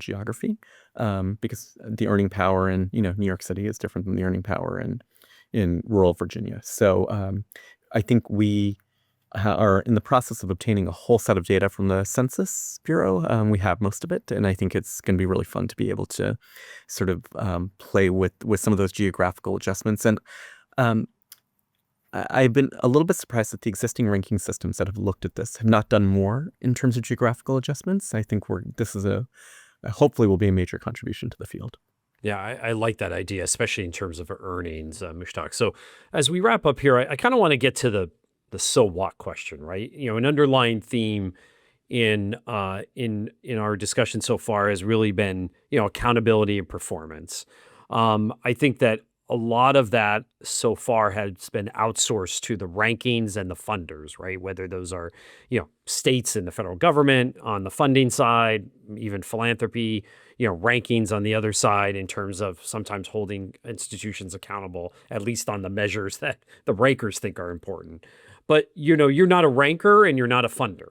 geography, because the earning power in New York City is different than the earning power in rural Virginia. So I think we are in the process of obtaining a whole set of data from the Census Bureau. We have most of it, and I think it's going to be really fun to be able to sort of play with some of those geographical adjustments. And I've been a little bit surprised that the existing ranking systems that have looked at this have not done more in terms of geographical adjustments. I think this is hopefully will be a major contribution to the field. Yeah, I like that idea, especially in terms of earnings, Mushtaq. So as we wrap up here, I kind of want to get to the so what question, right? An underlying theme in our discussion so far has really been, accountability and performance. I think that a lot of that so far has been outsourced to the rankings and the funders, right? Whether those are, states and the federal government on the funding side, even philanthropy, rankings on the other side in terms of sometimes holding institutions accountable, at least on the measures that the rankers think are important. But, you're not a ranker and you're not a funder.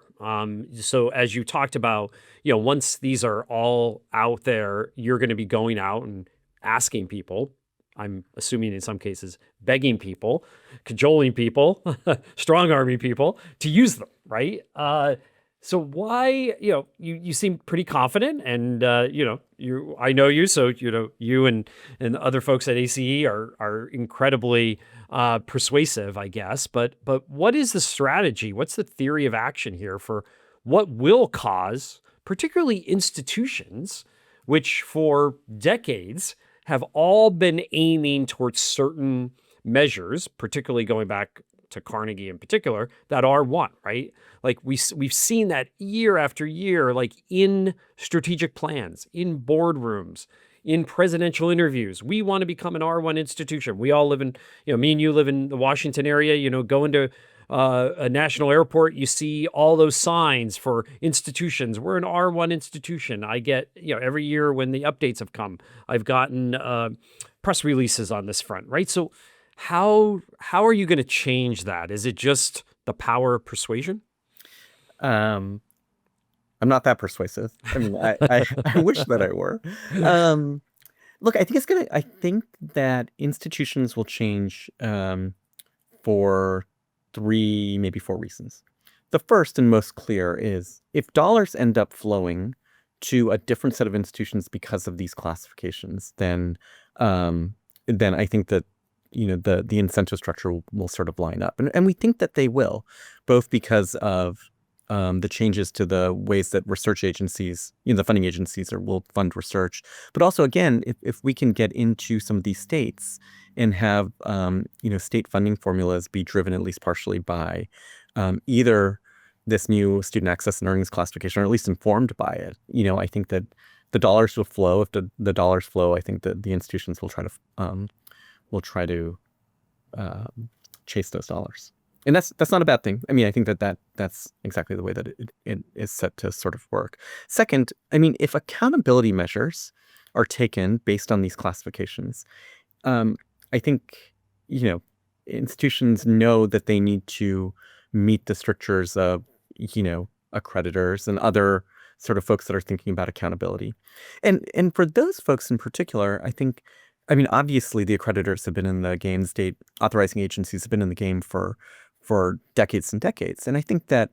So as you talked about, once these are all out there, you're going to be going out and asking people, I'm assuming in some cases, begging people, cajoling people, strong-arming people to use them, right? So why, you seem pretty confident and, I know you, so, you and other folks at ACE are incredibly persuasive, I guess. But what is the strategy? What's the theory of action here for what will cause, particularly institutions, which for decades have all been aiming towards certain measures, particularly going back to Carnegie in particular, that are one, right? Like we've seen that year after year, like in strategic plans, in boardrooms, in presidential interviews. We want to become an R1 institution. We all live in, me and you live in the Washington area, go into a national airport, you see all those signs for institutions. We're an R1 institution. I get, every year when the updates have come, I've gotten press releases on this front, right? So how are you going to change that? Is it just the power of persuasion? I'm not that persuasive. I mean, I wish that I were. Look, I think that institutions will change for 3, maybe 4 reasons. The first and most clear is if dollars end up flowing to a different set of institutions because of these classifications, then I think that the incentive structure will sort of line up, and we think that they will, both because of the changes to the ways that research agencies, the funding agencies will fund research, but also, again, if we can get into some of these states and have, state funding formulas be driven at least partially by either this new student access and earnings classification, or at least informed by it, I think that the dollars will flow. If the dollars flow, I think that the institutions will try to chase those dollars. And that's not a bad thing. I mean, I think that's exactly the way that it is set to sort of work. Second, I mean, if accountability measures are taken based on these classifications, I think, institutions know that they need to meet the strictures of, accreditors and other sort of folks that are thinking about accountability. And for those folks in particular, I mean, obviously the accreditors have been in the game, state authorizing agencies have been in the game for decades and decades. And I think that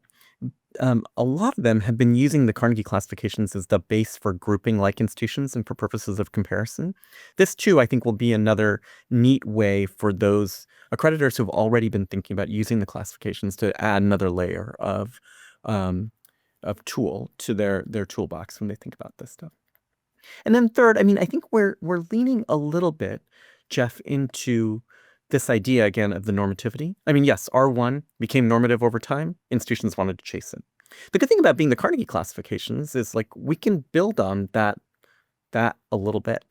a lot of them have been using the Carnegie classifications as the base for grouping like institutions and for purposes of comparison. This, too, I think will be another neat way for those accreditors who have already been thinking about using the classifications to add another layer of tool to their toolbox when they think about this stuff. And then third, I mean, I think we're leaning a little bit, Jeff, into this idea again of the normativity. I mean, yes, R1 became normative over time. Institutions wanted to chase it. The good thing about being the Carnegie classifications is like we can build on that a little bit,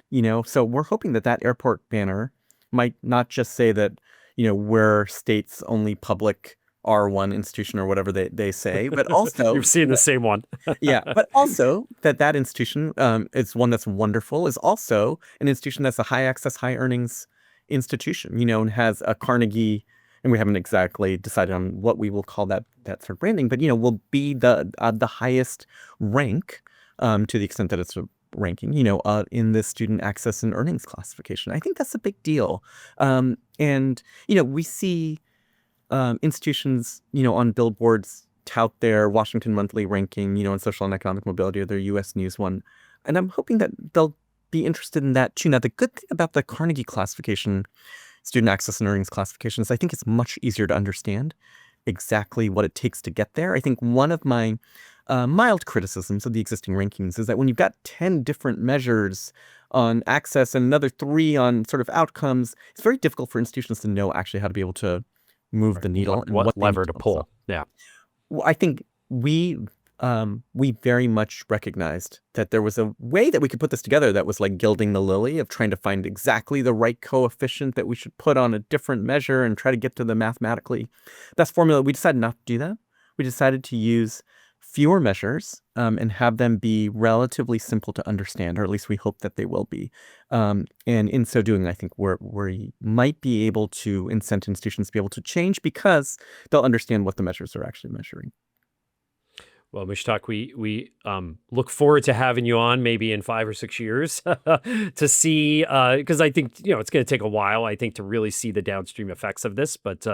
So we're hoping that airport banner might not just say that, we're state's only public R1 institution or whatever they say, but also you've seen the same one. Yeah, but also that institution is one that's wonderful, is also an institution that's a high access, high earnings institution, and has a Carnegie, and we haven't exactly decided on what we will call that sort of branding, but will be the highest rank to the extent that it's ranking, in the student access and earnings classification. I think that's a big deal. And we see institutions, on billboards tout their Washington Monthly ranking, in social and economic mobility, or their U.S. News one. And I'm hoping that they'll be interested in that too. Now, the good thing about the Carnegie classification, student access and earnings classification, is I think it's much easier to understand exactly what it takes to get there. I think one of my mild criticisms of the existing rankings is that when you've got 10 different measures on access and another 3 on sort of outcomes, it's very difficult for institutions to know actually how to be able to move the needle and What what they need lever to focus on. pull? Yeah. Well, I think we very much recognized that there was a way that we could put this together that was like gilding the lily of trying to find exactly the right coefficient that we should put on a different measure and try to get to the mathematically best formula. We decided not to do that. We decided to use fewer measures and have them be relatively simple to understand, or at least we hope that they will be. And in so doing, I think we might be able to incent institutions to be able to change because they'll understand what the measures are actually measuring. Well, Mushtaq, we look forward to having you on maybe in 5 or 6 years to see, because I think it's going to take a while, I think, to really see the downstream effects of this. But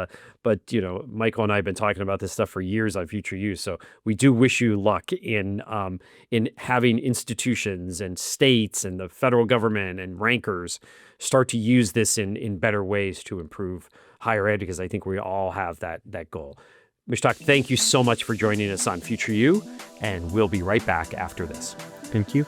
Michael and I have been talking about this stuff for years on Future Use. So we do wish you luck in having institutions and states and the federal government and rankers start to use this in better ways to improve higher ed, because I think we all have that goal. Mushtaq, thank you so much for joining us on Future You, and we'll be right back after this. Thank you.